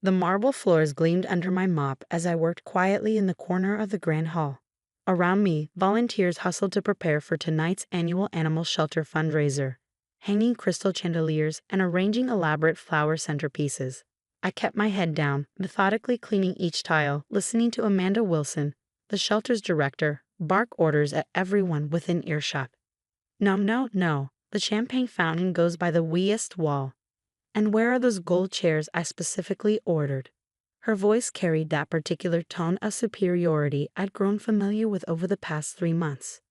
The marble floors gleamed under my mop as I worked quietly in the corner of the grand hall. Around me, volunteers hustled to prepare for tonight's annual animal shelter fundraiser, hanging crystal chandeliers and arranging elaborate flower centerpieces. I kept my head down, methodically cleaning each tile, listening to Amanda Wilson, the shelter's director, bark orders at everyone within earshot. No, no, no, the champagne fountain goes by the weest wall. And where are those gold chairs I specifically ordered? Her voice carried that particular tone of superiority I'd grown familiar with over the past 3 months.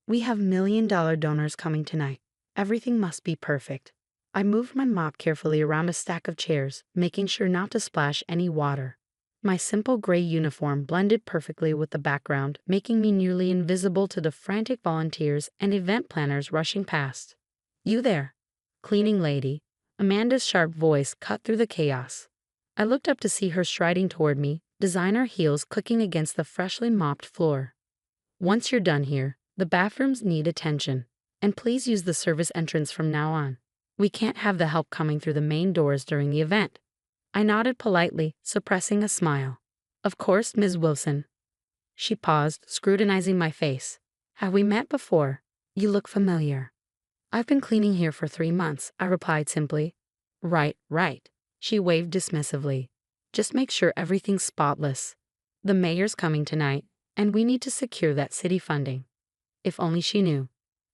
We have $1 million donors coming tonight. Everything must be perfect. I moved my mop carefully around a stack of chairs, making sure not to splash any water. My simple gray uniform blended perfectly with the background, making me nearly invisible to the frantic volunteers and event planners rushing past. "You there, cleaning lady." Amanda's sharp voice cut through the chaos. I looked up to see her striding toward me, designer heels clicking against the freshly mopped floor. "Once you're done here, the bathrooms need attention. And please use the service entrance from now on. We can't have the help coming through the main doors during the event." I nodded politely, suppressing a smile. "Of course, Ms. Wilson." She paused, scrutinizing my face. "Have we met before? You look familiar." "I've been cleaning here for 3 months," I replied simply. Right. She waved dismissively. "Just make sure everything's spotless. The mayor's coming tonight, and we need to secure that city funding." If only she knew.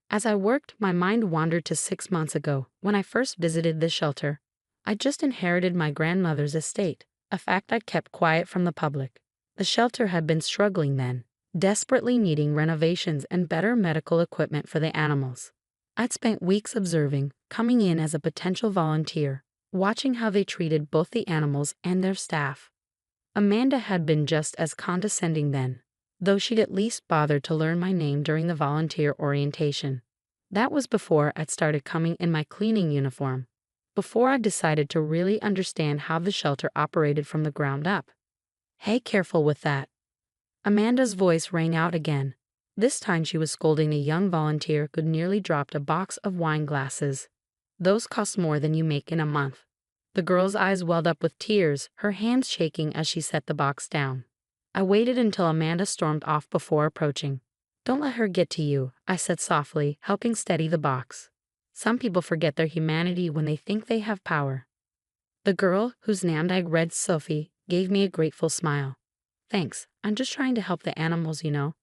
As I worked, my mind wandered to 6 months ago, when I first visited the shelter. I'd just inherited my grandmother's estate, a fact I'd kept quiet from the public. The shelter had been struggling then, desperately needing renovations and better medical equipment for the animals. I'd spent weeks observing, coming in as a potential volunteer, watching how they treated both the animals and their staff. Amanda had been just as condescending then, though she'd at least bothered to learn my name during the volunteer orientation. That was before I'd started coming in my cleaning uniform, before I decided to really understand how the shelter operated from the ground up. "Hey, careful with that." Amanda's voice rang out again. This time she was scolding a young volunteer who'd nearly dropped a box of wine glasses. "Those cost more than you make in a month." The girl's eyes welled up with tears, her hands shaking as she set the box down. I waited until Amanda stormed off before approaching. "Don't let her get to you," I said softly, helping steady the box. "Some people forget their humanity when they think they have power." The girl, whose name I'd read Sophie, gave me a grateful smile. "Thanks, I'm just trying to help the animals, you know.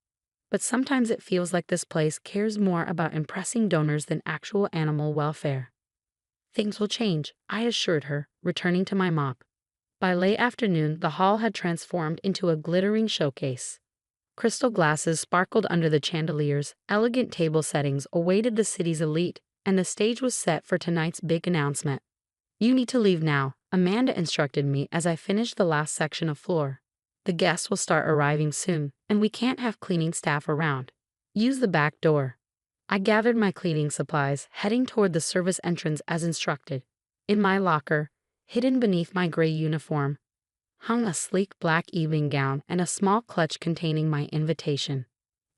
But sometimes it feels like this place cares more about impressing donors than actual animal welfare." "Things will change," I assured her, returning to my mop. By late afternoon, the hall had transformed into a glittering showcase. Crystal glasses sparkled under the chandeliers, elegant table settings awaited the city's elite, and the stage was set for tonight's big announcement. "You need to leave now," Amanda instructed me as I finished the last section of floor. "The guests will start arriving soon, and we can't have cleaning staff around. Use the back door." I gathered my cleaning supplies, heading toward the service entrance as instructed. In my locker, hidden beneath my gray uniform, hung a sleek black evening gown and a small clutch containing my invitation.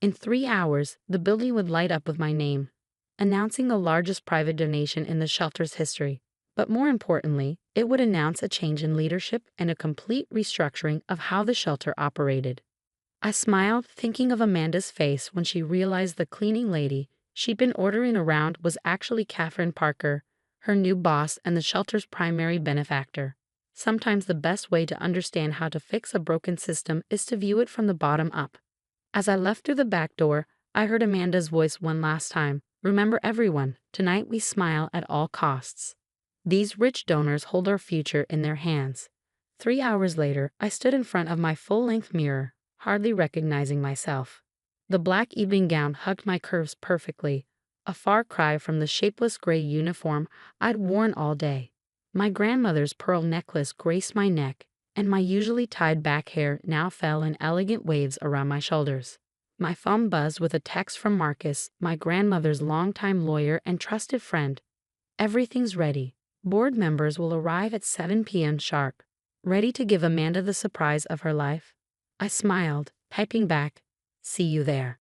In 3 hours, the building would light up with my name, announcing the largest private donation in the shelter's history. But more importantly, it would announce a change in leadership and a complete restructuring of how the shelter operated. I smiled, thinking of Amanda's face when she realized the cleaning lady she'd been ordering around was actually Catherine Parker, her new boss and the shelter's primary benefactor. Sometimes the best way to understand how to fix a broken system is to view it from the bottom up. As I left through the back door, I heard Amanda's voice one last time. "Remember everyone, tonight we smile at all costs. These rich donors hold our future in their hands." 3 hours later, I stood in front of my full-length mirror, hardly recognizing myself. The black evening gown hugged my curves perfectly, a far cry from the shapeless gray uniform I'd worn all day. My grandmother's pearl necklace graced my neck, and my usually tied back hair now fell in elegant waves around my shoulders. My phone buzzed with a text from Marcus, my grandmother's longtime lawyer and trusted friend. "Everything's ready. Board members will arrive at 7 p.m. sharp. Ready to give Amanda the surprise of her life?" I smiled, typing back, "See you there."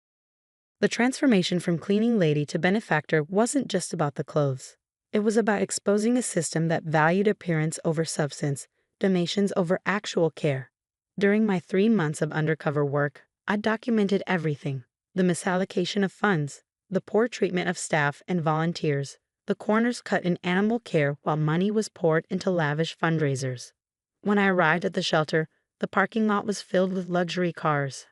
The transformation from cleaning lady to benefactor wasn't just about the clothes. It was about exposing a system that valued appearance over substance, donations over actual care. During my 3 months of undercover work, I documented everything: the misallocation of funds, the poor treatment of staff and volunteers, the corners cut in animal care while money was poured into lavish fundraisers. When I arrived at the shelter, the parking lot was filled with luxury cars.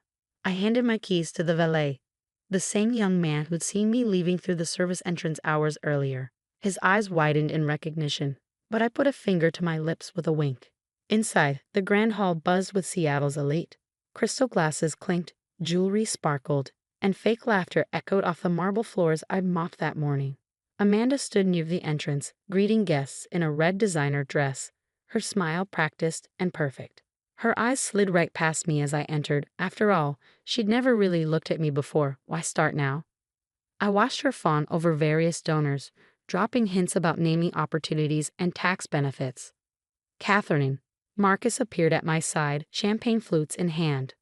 I handed my keys to the valet, the same young man who'd seen me leaving through the service entrance hours earlier. His eyes widened in recognition, but I put a finger to my lips with a wink. Inside, the grand hall buzzed with Seattle's elite. Crystal glasses clinked, jewelry sparkled, and fake laughter echoed off the marble floors I'd mopped that morning. Amanda stood near the entrance, greeting guests in a red designer dress, her smile practiced and perfect. Her eyes slid right past me as I entered. After all, she'd never really looked at me before. Why start now? I watched her fawn over various donors, dropping hints about naming opportunities and tax benefits. Catherine, Marcus appeared at my side, champagne flutes in hand.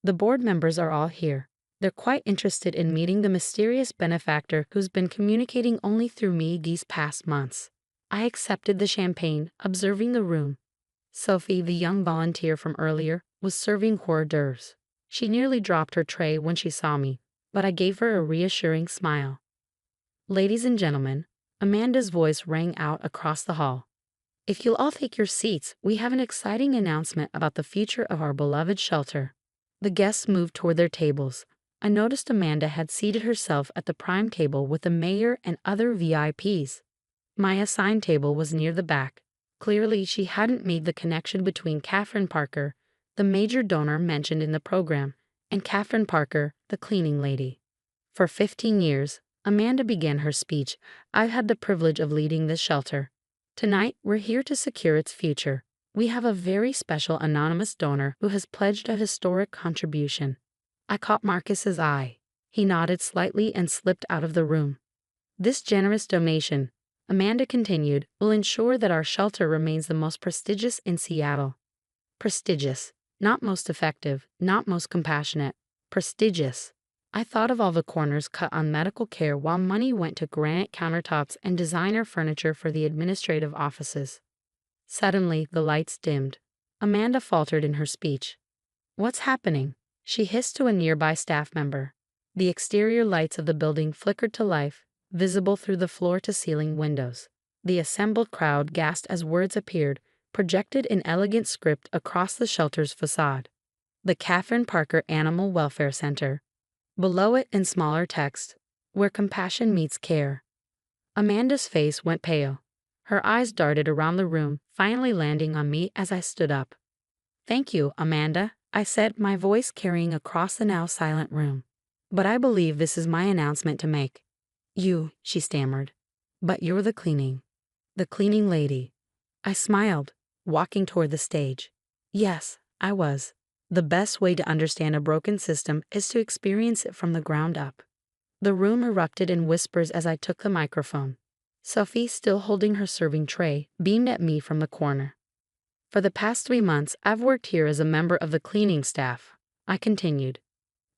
The board members are all here. They're quite interested in meeting the mysterious benefactor who's been communicating only through me these past months. I accepted the champagne, observing the room. Sophie, the young volunteer from earlier, was serving hors d'oeuvres. She nearly dropped her tray when she saw me, but I gave her a reassuring smile. Ladies and gentlemen, Amanda's voice rang out across the hall. If you'll all take your seats, we have an exciting announcement about the future of our beloved shelter. The guests moved toward their tables. I noticed Amanda had seated herself at the prime table with the mayor and other VIPs. My assigned table was near the back. Clearly, she hadn't made the connection between Catherine Parker, the major donor mentioned in the program, and Catherine Parker, the cleaning lady. For 15 years, Amanda began her speech, I've had the privilege of leading this shelter. Tonight, we're here to secure its future. We have a very special anonymous donor who has pledged a historic contribution. I caught Marcus's eye. He nodded slightly and slipped out of the room. This generous donation, Amanda continued, will ensure that our shelter remains the most prestigious in Seattle. Prestigious, not most effective, not most compassionate. Prestigious. I thought of all the corners cut on medical care while money went to granite countertops and designer furniture for the administrative offices. Suddenly, the lights dimmed. Amanda faltered in her speech. What's happening? She hissed to a nearby staff member. The exterior lights of the building flickered to life, visible through the floor-to-ceiling windows. The assembled crowd gasped as words appeared, projected in elegant script across the shelter's facade. The Catherine Parker Animal Welfare Center. Below it in smaller text, where compassion meets care. Amanda's face went pale. Her eyes darted around the room, finally landing on me as I stood up. Thank you, Amanda, I said, my voice carrying across the now silent room. But I believe this is my announcement to make. You, she stammered. But you're the cleaning lady. I smiled, walking toward the stage. Yes, I was. The best way to understand a broken system is to experience it from the ground up. The room erupted in whispers as I took the microphone. Sophie, still holding her serving tray, beamed at me from the corner. For the past 3 months, I've worked here as a member of the cleaning staff, I continued.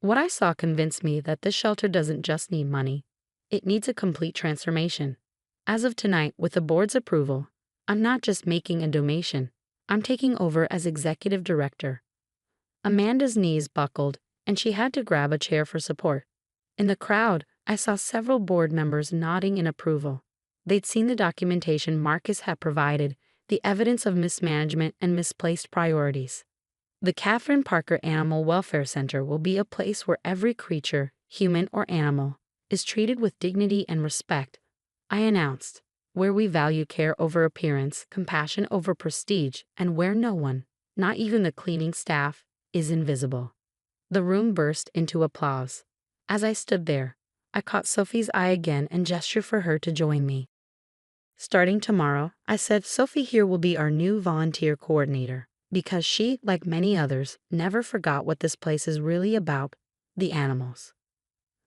What I saw convinced me that this shelter doesn't just need money. It needs a complete transformation. As of tonight, with the board's approval, I'm not just making a donation. I'm taking over as executive director. Amanda's knees buckled, and she had to grab a chair for support. In the crowd, I saw several board members nodding in approval. They'd seen the documentation Marcus had provided, the evidence of mismanagement and misplaced priorities. The Catherine Parker Animal Welfare Center will be a place where every creature, human or animal, is treated with dignity and respect, I announced, where we value care over appearance, compassion over prestige, and where no one, not even the cleaning staff, is invisible. The room burst into applause. As I stood there, I caught Sophie's eye again and gestured for her to join me. Starting tomorrow, I said Sophie here will be our new volunteer coordinator, because she, like many others, never forgot what this place is really about, the animals.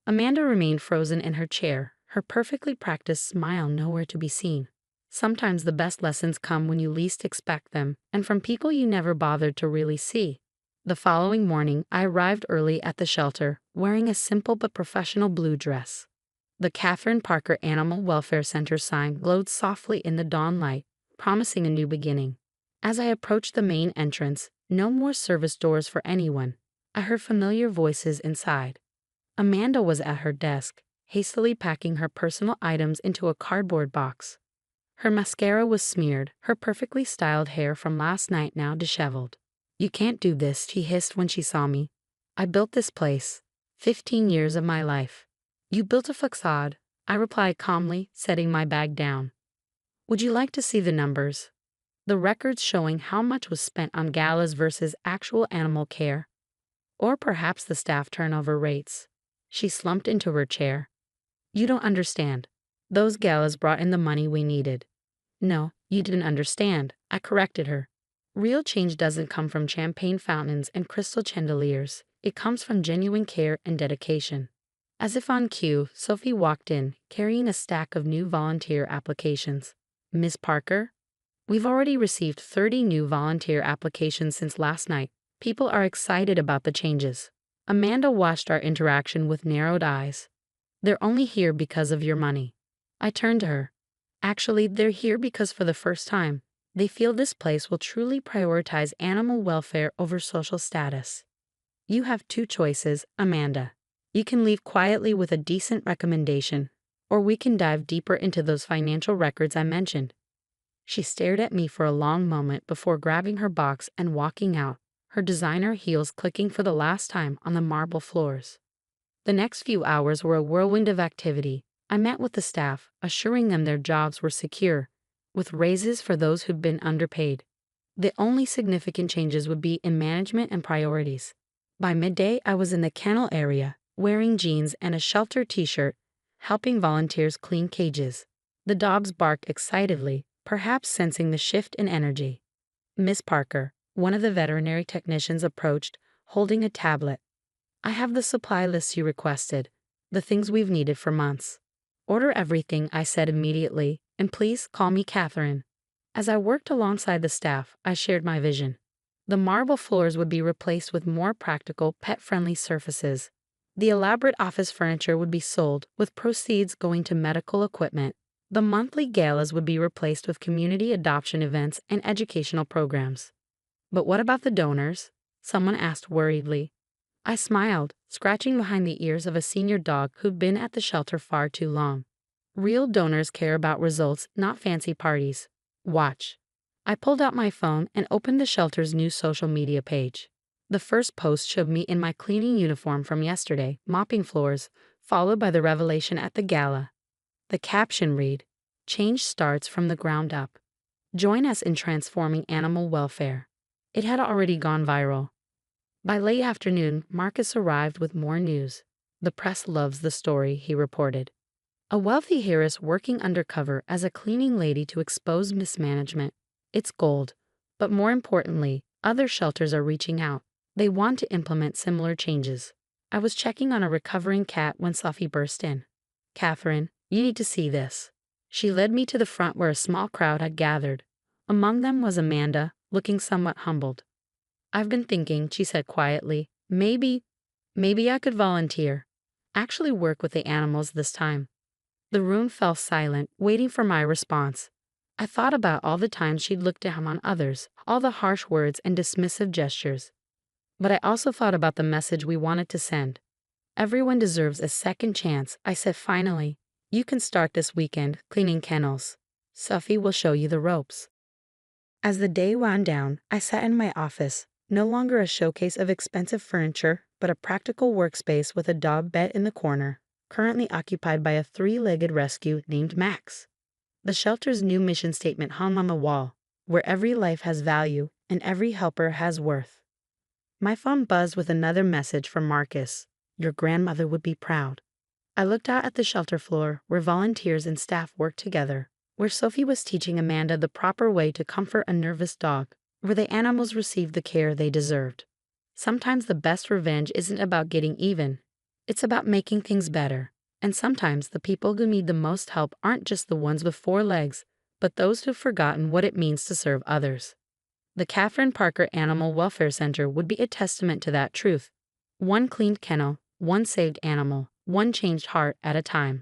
Amanda remained frozen in her chair, her perfectly practiced smile nowhere to be seen. Sometimes the best lessons come when you least expect them, and from people you never bothered to really see. The following morning, I arrived early at the shelter, wearing a simple but professional blue dress. The Catherine Parker Animal Welfare Center sign glowed softly in the dawn light, promising a new beginning. As I approached the main entrance, no more service doors for anyone, I heard familiar voices inside. Amanda was at her desk, hastily packing her personal items into a cardboard box. Her mascara was smeared, her perfectly styled hair from last night now disheveled. "You can't do this," she hissed when she saw me. "I built this place. 15 years of my life." "You built a facade," I replied calmly, setting my bag down. "Would you like to see the numbers? The records showing how much was spent on galas versus actual animal care? Or perhaps the staff turnover rates?" She slumped into her chair. "You don't understand. Those galas brought in the money we needed." "No, you didn't understand," I corrected her. "Real change doesn't come from champagne fountains and crystal chandeliers. It comes from genuine care and dedication." As if on cue, Sophie walked in, carrying a stack of new volunteer applications. "Miss Parker, we've already received 30 new volunteer applications since last night. People are excited about the changes." Amanda watched our interaction with narrowed eyes. "They're only here because of your money." I turned to her. "Actually, they're here because for the first time, they feel this place will truly prioritize animal welfare over social status." "You have two choices, Amanda. You can leave quietly with a decent recommendation, or we can dive deeper into those financial records I mentioned." She stared at me for a long moment before grabbing her box and walking out, her designer heels clicking for the last time on the marble floors. The next few hours were a whirlwind of activity. I met with the staff, assuring them their jobs were secure, with raises for those who'd been underpaid. The only significant changes would be in management and priorities. By midday, I was in the kennel area, wearing jeans and a shelter t-shirt, helping volunteers clean cages. The dogs barked excitedly, perhaps sensing the shift in energy. "Miss Parker," one of the veterinary technicians approached, holding a tablet. "I have the supply list you requested, the things we've needed for months." "Order everything," I said immediately, "and please call me Catherine." As I worked alongside the staff, I shared my vision. The marble floors would be replaced with more practical, pet-friendly surfaces. The elaborate office furniture would be sold, with proceeds going to medical equipment. The monthly galas would be replaced with community adoption events and educational programs. "But what about the donors?" someone asked worriedly. I smiled, scratching behind the ears of a senior dog who'd been at the shelter far too long. "Real donors care about results, not fancy parties. Watch." I pulled out my phone and opened the shelter's new social media page. The first post showed me in my cleaning uniform from yesterday, mopping floors, followed by the revelation at the gala. The caption read, "Change starts from the ground up. Join us in transforming animal welfare." It had already gone viral. By late afternoon, Marcus arrived with more news. "The press loves the story," he reported. "A wealthy heiress working undercover as a cleaning lady to expose mismanagement. It's gold. But more importantly, other shelters are reaching out. They want to implement similar changes." I was checking on a recovering cat when Sophie burst in. "Catherine, you need to see this." She led me to the front where a small crowd had gathered. Among them was Amanda, looking somewhat humbled. "I've been thinking," she said quietly, maybe I could volunteer. Actually work with the animals this time." The room fell silent, waiting for my response. I thought about all the times she'd looked down on others, all the harsh words and dismissive gestures. But I also thought about the message we wanted to send. "Everyone deserves a second chance," I said finally. "You can start this weekend cleaning kennels. Sophie will show you the ropes." As the day wound down, I sat in my office, no longer a showcase of expensive furniture, but a practical workspace with a dog bed in the corner, currently occupied by a three-legged rescue named Max. The shelter's new mission statement hung on the wall, "Where every life has value and every helper has worth." My phone buzzed with another message from Marcus. "Your grandmother would be proud." I looked out at the shelter floor, where volunteers and staff worked together, where Sophie was teaching Amanda the proper way to comfort a nervous dog, where the animals received the care they deserved. Sometimes the best revenge isn't about getting even. It's about making things better. And sometimes the people who need the most help aren't just the ones with four legs, but those who've forgotten what it means to serve others. The Catherine Parker Animal Welfare Center would be a testament to that truth. One cleaned kennel, one saved animal, one changed heart at a time.